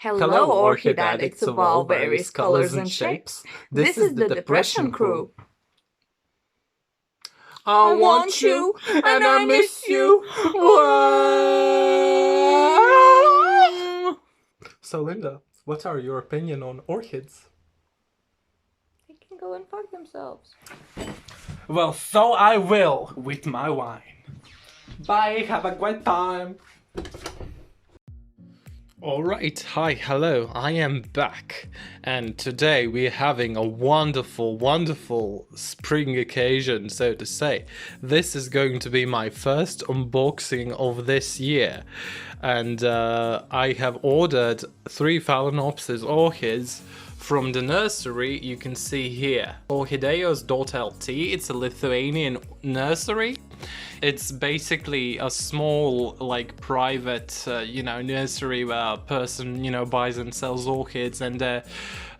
Hello, Orchid addicts of all various colors and shapes. This is the Depression Crew. I want you and I miss you. So, Linda, what are your opinion on orchids? They can go and fuck themselves. Well, so I will with my wine. Bye, have a great time. Alright, hi, hello, I am back, and today we're having a wonderful spring occasion, so to say. This is going to be my first unboxing of this year, and I have ordered 3 Phalaenopsis orchids from the nursery you can see here. Orchideos.lt, it's a Lithuanian nursery. It's basically a small, like, private, nursery where a person, buys and sells orchids, and they're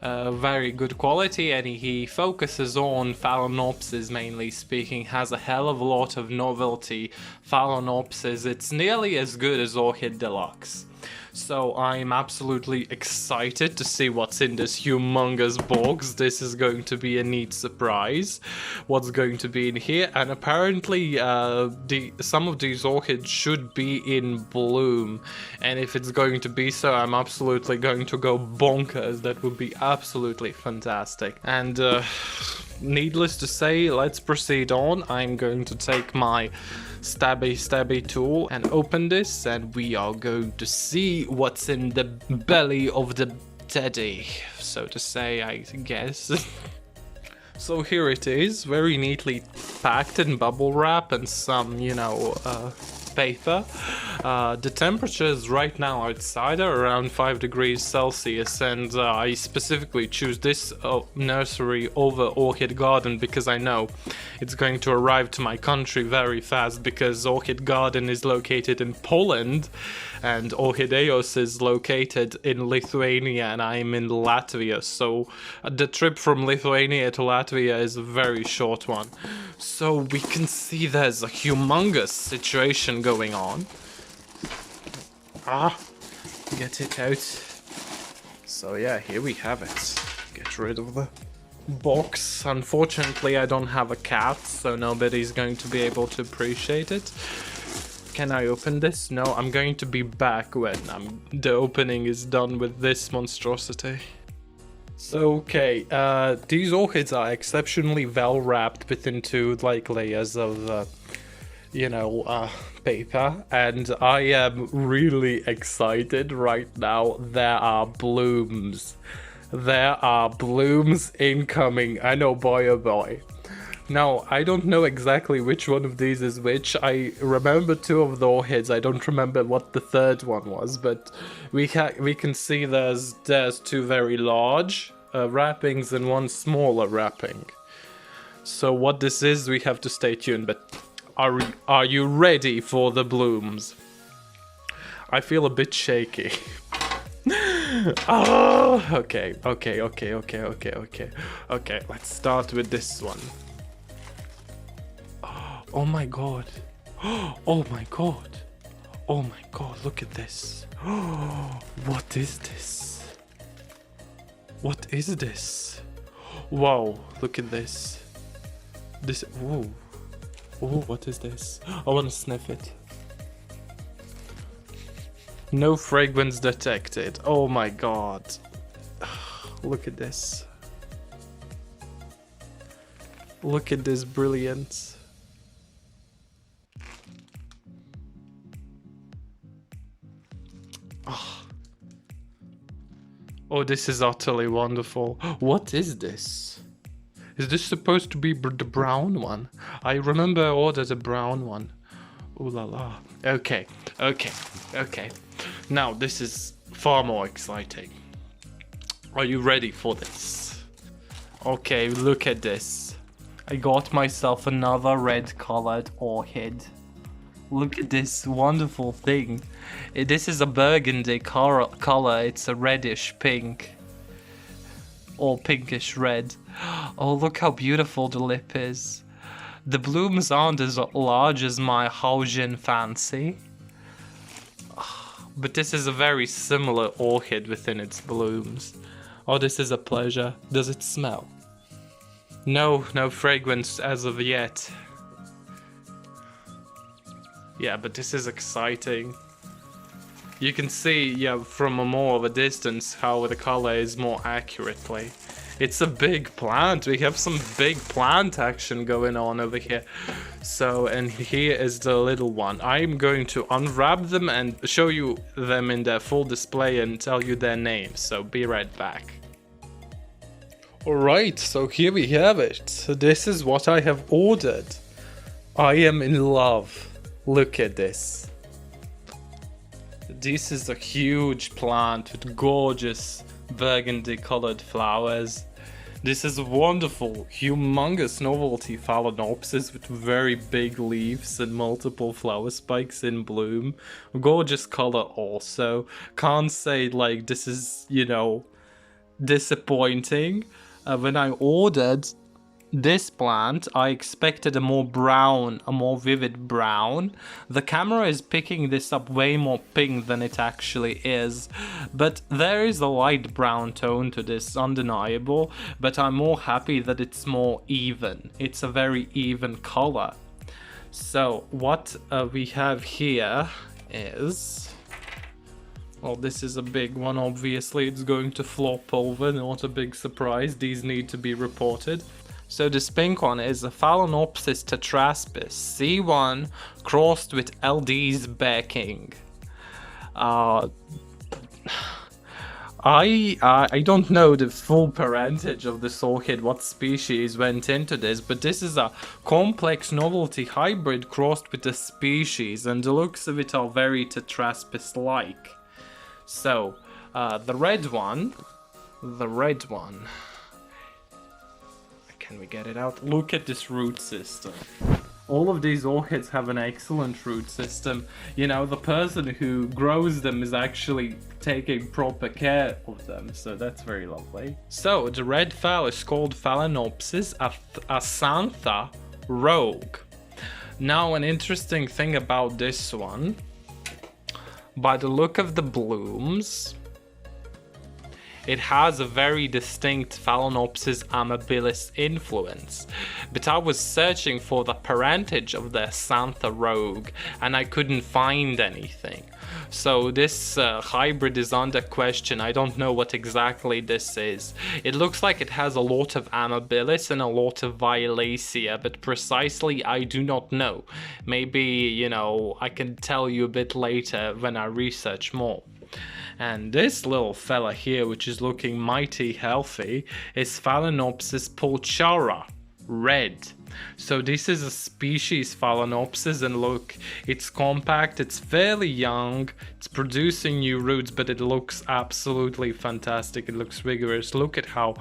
very good quality, and he focuses on Phalaenopsis, mainly speaking, has a hell of a lot of novelty Phalaenopsis. It's nearly as good as Orchid Deluxe. So I'm absolutely excited to see what's in this humongous box. This is going to be a neat surprise. What's going to be in here? And apparently some of these orchids should be in bloom. And if it's going to be so, I'm absolutely going to go bonkers. That would be absolutely fantastic. And needless to say, let's proceed on. I'm going to take my stabby tool and open this, and we are going to see what's in the belly of the teddy, so to say, I guess. So here it is, very neatly packed in bubble wrap and some, paper. The temperatures right now outside are around 5 degrees Celsius, and I specifically choose this nursery over Orchid Garden because I know it's going to arrive to my country very fast, because Orchid Garden is located in Poland and Orchideos is located in Lithuania, and I'm in Latvia, so the trip from Lithuania to Latvia is a very short one. So we can see there's a humongous situation going on. Get it out. So yeah, here we have it. Get rid of the box. Unfortunately, I don't have a cat, so nobody's going to be able to appreciate it. Can I open this? No, I'm going to be back when the opening is done with this monstrosity. So, okay, these orchids are exceptionally well wrapped within 2 layers of paper, and I am really excited right now. There are blooms. There are blooms incoming. I know, boy oh boy. Now, I don't know exactly which one of these is which. I remember 2 of the orchids. I don't remember what the 3rd one was, but we can see there's 2 very large wrappings and 1 smaller wrapping. So what this is, we have to stay tuned, but are you ready for the blooms? I feel a bit shaky. Oh, okay, let's start with this one. Oh my god. Oh my god. Oh my god, look at this. What is this? What is this? Wow, look at this. Whoa. Oh, what is this? I want to sniff it. No fragrance detected. Oh my god. Look at this. Look at this brilliance. Oh, this is utterly wonderful. What is this? Is this supposed to be the brown one? I remember I ordered a brown one. Ooh la la. Okay. Now, this is far more exciting. Are you ready for this? Okay, look at this. I got myself another red-colored orchid. Look at this wonderful thing. This is a burgundy color. It's a reddish pink. Or pinkish red. Oh, look how beautiful the lip is. The blooms aren't as large as my Haujin fancy. but this is a very similar orchid within its blooms. Oh, this is a pleasure. Does it smell? No fragrance as of yet. Yeah, but this is exciting. You can see, yeah, from a more of a distance how the color is more accurately. It's a big plant. We have some big plant action going on over here. So, and here is the little one. I'm going to unwrap them and show you them in their full display and tell you their names. So be right back. Alright, so here we have it. So this is what I have ordered. I am in love. Look at this. This is a huge plant with gorgeous burgundy colored flowers. This is a wonderful, humongous novelty Phalaenopsis with very big leaves and multiple flower spikes in bloom. Gorgeous color also. Can't say like this is, you know, disappointing. When I ordered this plant, I expected a more vivid brown. The camera is picking this up way more pink than it actually is, but there is a light brown tone to this, undeniable, but I'm more happy that it's more even. It's a very even color. So what we have here is... well, this is a big one, obviously. It's going to flop over, not a big surprise. These need to be reported. So this pink one is a Phalaenopsis tetraspis C1 crossed with LD's backing. I don't know the full parentage of this orchid, what species went into this, but this is a complex novelty hybrid crossed with a species, and the looks of it are very tetraspis-like. So, the red one, can we get it out? Look at this root system. All of these orchids have an excellent root system. You know, the person who grows them is actually taking proper care of them, so that's very lovely. So, the red phal is called Phalaenopsis Asantha Rogue. Now, an interesting thing about this one, by the look of the blooms, it has a very distinct Phalaenopsis amabilis influence, but I was searching for the parentage of the Asantha Rogue and I couldn't find anything. So this hybrid is under question. I don't know what exactly this is. It looks like it has a lot of amabilis and a lot of violacea, but precisely I do not know. Maybe, you know, I can tell you a bit later when I research more. And this little fella here, which is looking mighty healthy, is Phalaenopsis pulchra, red. So this is a species Phalaenopsis, and look, it's compact, it's fairly young, it's producing new roots, but it looks absolutely fantastic. It looks vigorous. Look at how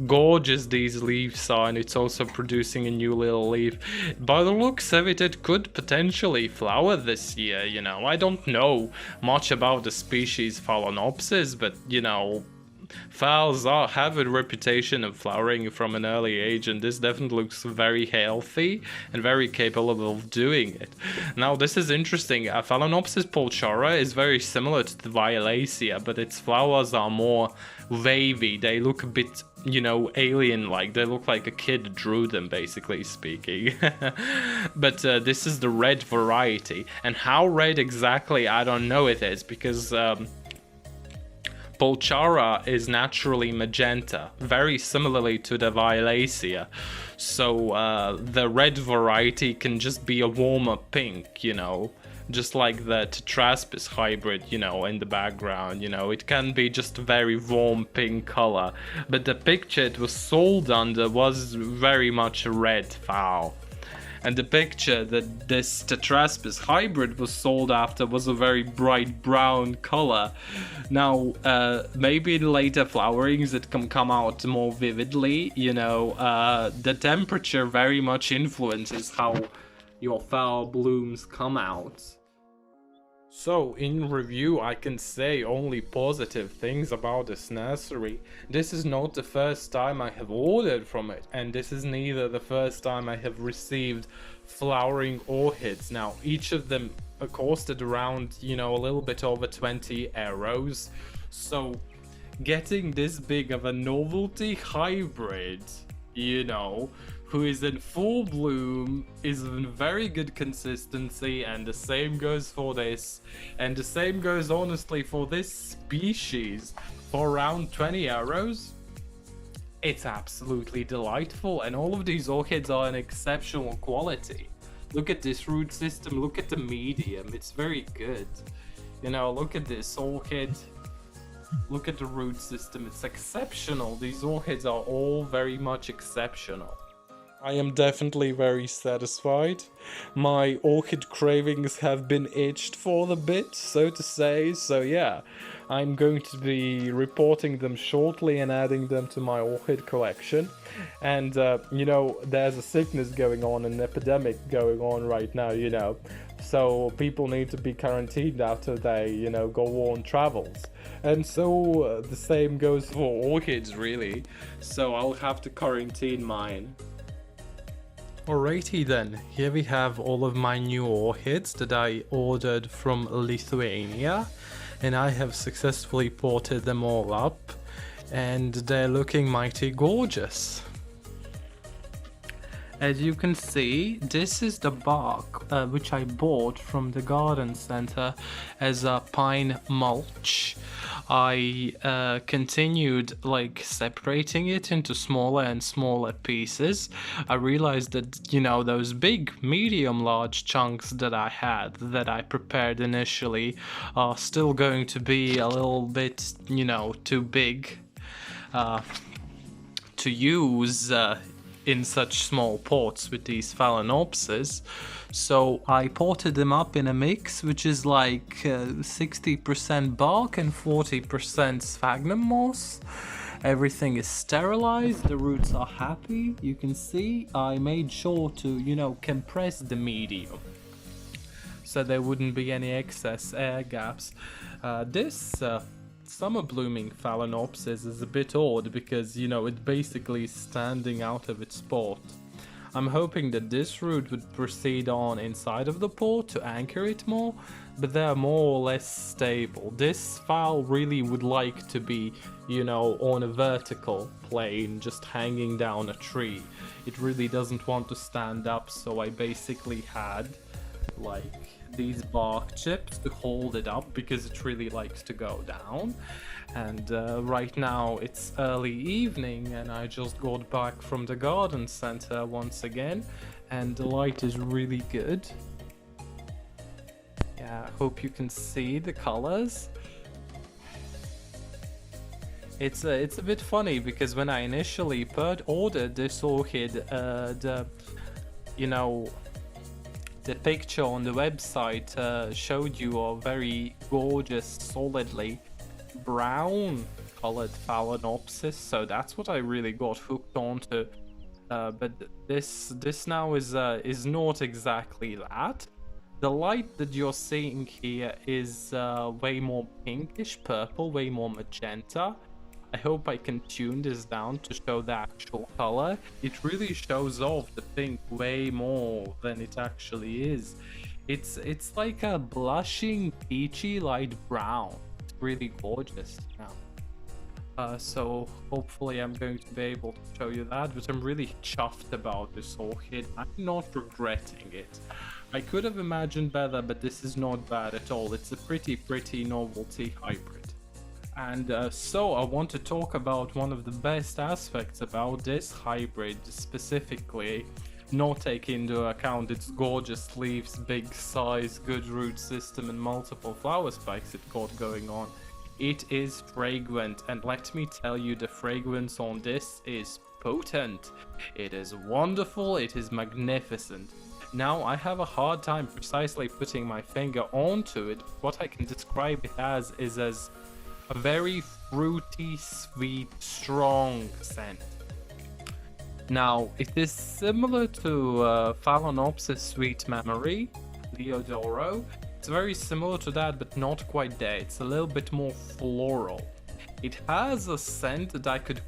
gorgeous these leaves are, and it's also producing a new little leaf. By the looks of it, it could potentially flower this year, you know. I don't know much about the species Phalaenopsis, but, you know, phals have a reputation of flowering from an early age, and this definitely looks very healthy and very capable of doing it. Now, this is interesting. Phalaenopsis pulchra is very similar to the violacea, but its flowers are more wavy. They look a bit, you know, alien-like. They look like a kid drew them, basically speaking. But this is the red variety, and how red exactly, I don't know it is, because pulchra is naturally magenta, very similarly to the violacea. So the red variety can just be a warmer pink, you know, just like the tetraspis hybrid, you know, in the background, you know, it can be just a very warm pink color. But the picture it was sold under was very much a red phal. And the picture that this tetraspis hybrid was sold after was a very bright brown color. Now, maybe in later flowerings it can come out more vividly, you know. The temperature very much influences how your phal blooms come out. So, in review, I can say only positive things about this nursery. This is not the first time I have ordered from it, and this is neither the first time I have received flowering orchids. Now, each of them costed around, you know, a little bit over 20 euros. So getting this big of a novelty hybrid, you know, who is in full bloom, is in very good consistency, and the same goes for this, and the same goes honestly for this species, for around 20 euros. It's absolutely delightful, and all of these orchids are in exceptional quality. Look at this root system, look at the medium, it's very good. You know, look at this orchid. Look at the root system, it's exceptional. These orchids are all very much exceptional. I am definitely very satisfied. My orchid cravings have been itched for the bit, so to say. So yeah, I'm going to be reporting them shortly and adding them to my orchid collection. And you know, there's a sickness going on, an epidemic going on right now, you know. So people need to be quarantined after they, you know, go on travels. And so the same goes for orchids, really. So I'll have to quarantine mine. Alrighty then, here we have all of my new orchids that I ordered from Lithuania, and I have successfully potted them all up, and they're looking mighty gorgeous. As you can see, this is the bark which I bought from the garden center as a pine mulch. I continued like separating it into smaller and smaller pieces. I realized that, you know, those big, medium, large chunks that I had, that I prepared initially, are still going to be a little bit, you know, too big to use in such small pots with these Phalaenopsis. So I potted them up in a mix which is like 60% bark and 40% sphagnum moss. Everything is sterilized, the roots are happy. You can see I made sure to, you know, compress the medium so there wouldn't be any excess air gaps. This summer blooming Phalaenopsis is a bit odd because, you know, it's basically standing out of its pot. I'm hoping that this root would proceed on inside of the pot to anchor it more, but they're more or less stable. This phal really would like to be, you know, on a vertical plane, just hanging down a tree. It really doesn't want to stand up, so I basically had like these bark chips to hold it up because it really likes to go down. And right now it's early evening and I just got back from the garden center once again, and the light is really good. Yeah, I hope you can see the colors. It's a bit funny because when I initially ordered this orchid, you know, the picture on the website showed you a very gorgeous, solidly brown colored Phalaenopsis, so that's what I really got hooked onto. But this now is not exactly that. The light that you're seeing here is way more pinkish purple, way more magenta. I hope I can tune this down to show the actual color. It really shows off the pink way more than it actually is. It's like a blushing peachy light brown. It's really gorgeous now. So hopefully I'm going to be able to show you that, but I'm really chuffed about this orchid. I'm not regretting it. I could have imagined better, but this is not bad at all. It's a pretty novelty hybrid. And so I want to talk about one of the best aspects about this hybrid specifically, not taking into account its gorgeous leaves, big size, good root system and multiple flower spikes it got going on. It is fragrant, and let me tell you, the fragrance on this is potent. It is wonderful, it is magnificent. Now I have a hard time precisely putting my finger onto it. What I can describe it as is as a very fruity, sweet, strong scent. Now, it is similar to Phalaenopsis Sweet Memory, Leodoro. It's very similar to that, but not quite there. It's a little bit more floral. It has a scent that I could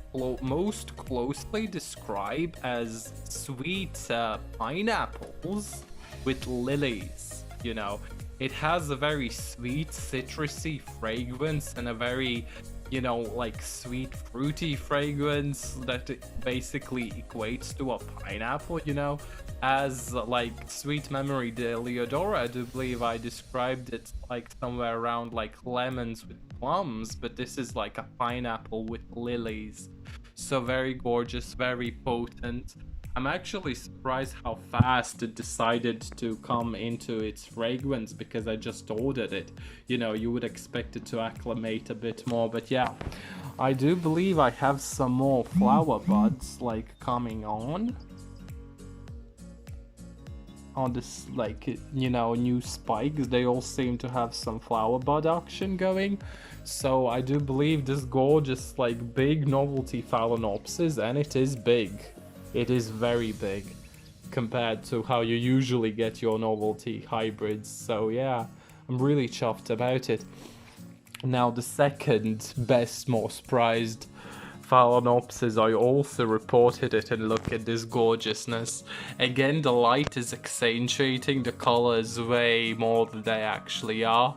most closely describe as sweet pineapples with lilies, you know. It has a very sweet, citrusy fragrance and a very, you know, like sweet, fruity fragrance that it basically equates to a pineapple, you know. As like Sweet Memory de Leodora, I do believe I described it like somewhere around like lemons with plums, but this is like a pineapple with lilies. So very gorgeous, very potent. I'm actually surprised how fast it decided to come into its fragrance because I just ordered it. You know, you would expect it to acclimate a bit more, but yeah. I do believe I have some more flower buds like coming on this, like, you know, new spikes. They all seem to have some flower bud action going. So I do believe this gorgeous, like, big novelty Phalaenopsis, and it is big. It is very big compared to how you usually get your novelty hybrids. So yeah, I'm really chuffed about it. Now the second best, most prized Phalaenopsis, I also reported it, and look at this gorgeousness. Again, the light is accentuating the colors way more than they actually are.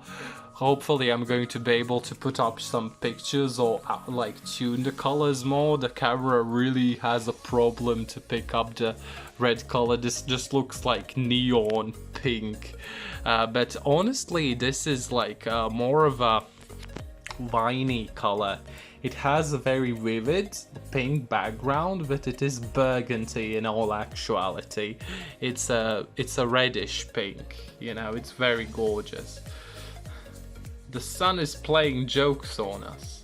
Hopefully I'm going to be able to put up some pictures or like tune the colors more. The camera really has a problem to pick up the red color. This just looks like neon pink. But honestly, this is like more of a viney color. It has a very vivid pink background, but it is burgundy in all actuality. It's a reddish pink, you know, it's very gorgeous. The sun is playing jokes on us.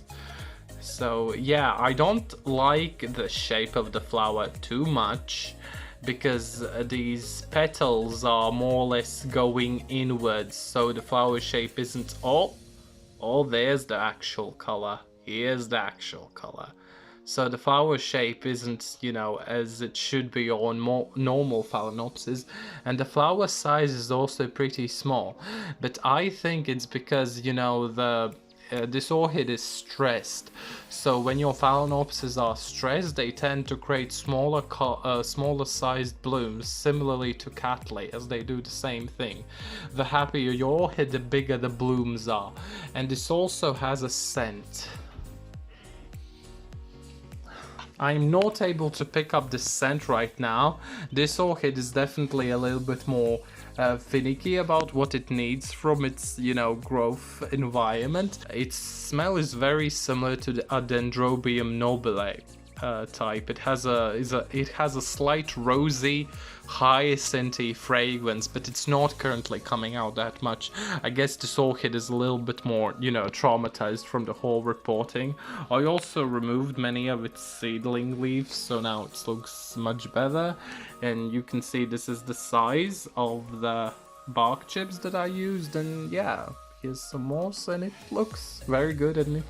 So yeah, I don't like the shape of the flower too much because these petals are more or less going inwards, so the flower shape isn't there's the actual color. Here's the actual color. So the flower shape isn't, you know, as it should be on more normal Phalaenopsis, and the flower size is also pretty small. But I think it's because, you know, this orchid is stressed. So when your Phalaenopsis are stressed, they tend to create smaller sized blooms, similarly to Cattleyas. They do the same thing. The happier your orchid, the bigger the blooms are. And this also has a scent. I'm not able to pick up the scent right now. This orchid is definitely a little bit more finicky about what it needs from its, you know, growth environment. Its smell is very similar to the Dendrobium nobile type. It has a slight rosy, hyacinthy fragrance, but it's not currently coming out that much. I guess this orchid is a little bit more, you know, traumatized from the whole reporting. I also removed many of its seedling leaves, so now it looks much better. And you can see this is the size of the bark chips that I used, and yeah, here's some moss, and it looks very good, and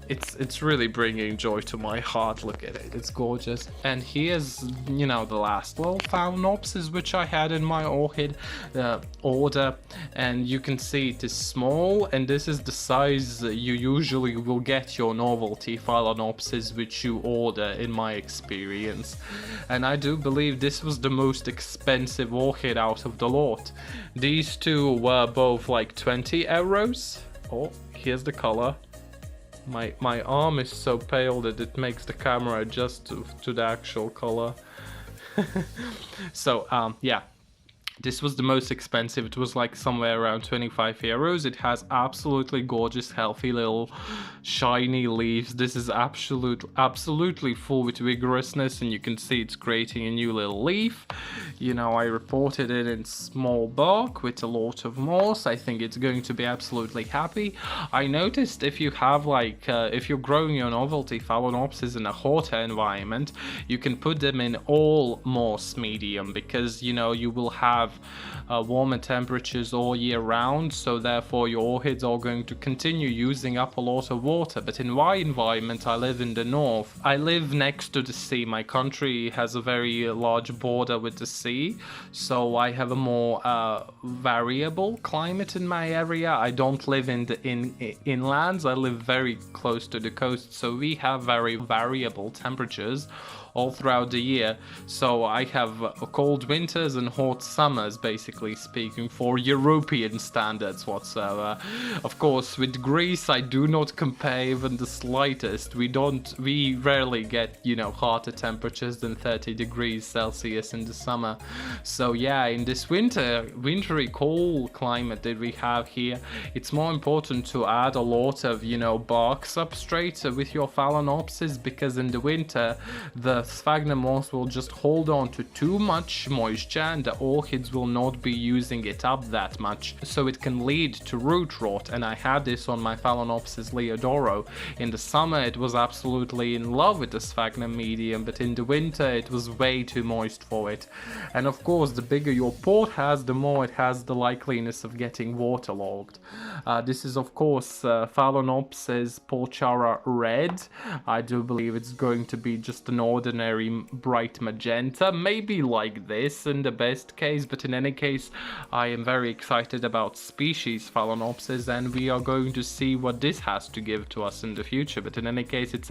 it's really bringing joy to my heart. Look at it, it's gorgeous. And here's, you know, the last little Phalaenopsis which I had in my orchid order, and you can see it is small, and this is the size you usually will get your novelty Phalaenopsis which you order, in my experience. And I do believe this was the most expensive orchid out of the lot. These two were both like 20 euros. Oh, here's the color. My arm is so pale that it makes the camera adjust to the actual color. So yeah, this was the most expensive. It was like somewhere around 25 euros. It has absolutely gorgeous, healthy little shiny leaves. This is absolutely full with vigorousness, and you can see it's creating a new little leaf. You know, I reported it in small bark with a lot of moss. I think it's going to be absolutely happy. I noticed if you have like, if you're growing your novelty Phalaenopsis in a hotter environment, you can put them in all moss medium, because, you know, you will have warmer temperatures all year round, so therefore your orchids are going to continue using up a lot of water. But in my environment, I live in the north. I live next to the sea. My country has a very large border with the sea, so I have a more variable climate in my area. I don't live in the inlands. I live very close to the coast, so we have very variable temperatures all throughout the year. So I have cold winters and hot summers, basically speaking, for European standards whatsoever. Of course, with Greece, I do not compare even the slightest. We rarely get, you know, hotter temperatures than 30 degrees Celsius in the summer. So yeah, in this wintry cold climate that we have here, it's more important to add a lot of, you know, bark substrate with your Phalaenopsis, because in the winter the sphagnum moss will just hold on to too much moisture and the orchids will not be using it up that much, so it can lead to root rot. And I had this on my Phalaenopsis Leodoro. In the summer it was absolutely in love with the sphagnum medium, but in the winter it was way too moist for it. And of course, the bigger your pot has, the more it has the likeliness of getting waterlogged. This is of course Phalaenopsis pulchra red. I do believe it's going to be just an ordinary bright magenta, maybe like this in the best case, but in any case I am very excited about species Phalaenopsis, and we are going to see what this has to give to us in the future. But in any case, it's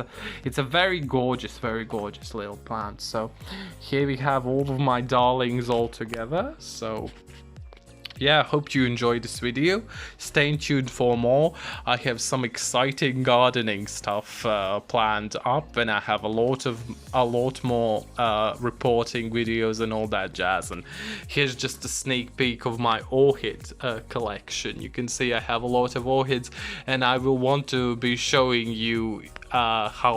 a very gorgeous little plant. So here we have all of my darlings all together. So yeah, hope you enjoyed this video. Stay tuned for more. I have some exciting gardening stuff planned up, and I have a lot more reporting videos and all that jazz. And here's just a sneak peek of my orchid collection. You can see I have a lot of orchids, and I will want to be showing you how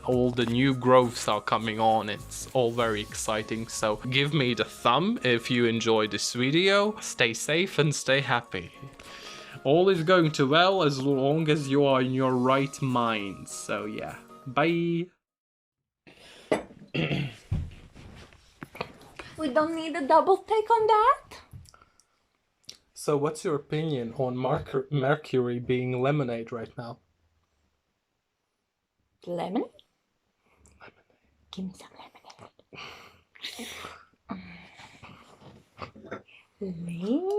all the new growths are coming on. It's all very exciting. So give me the thumb if you enjoyed this video. Stay safe and stay happy. All is going to well as long as you are in your right mind. So yeah, bye. We don't need a double take on that. So what's your opinion on Mercury being lemonade right now? Lemonade? Give me some lemonade. Lemonade.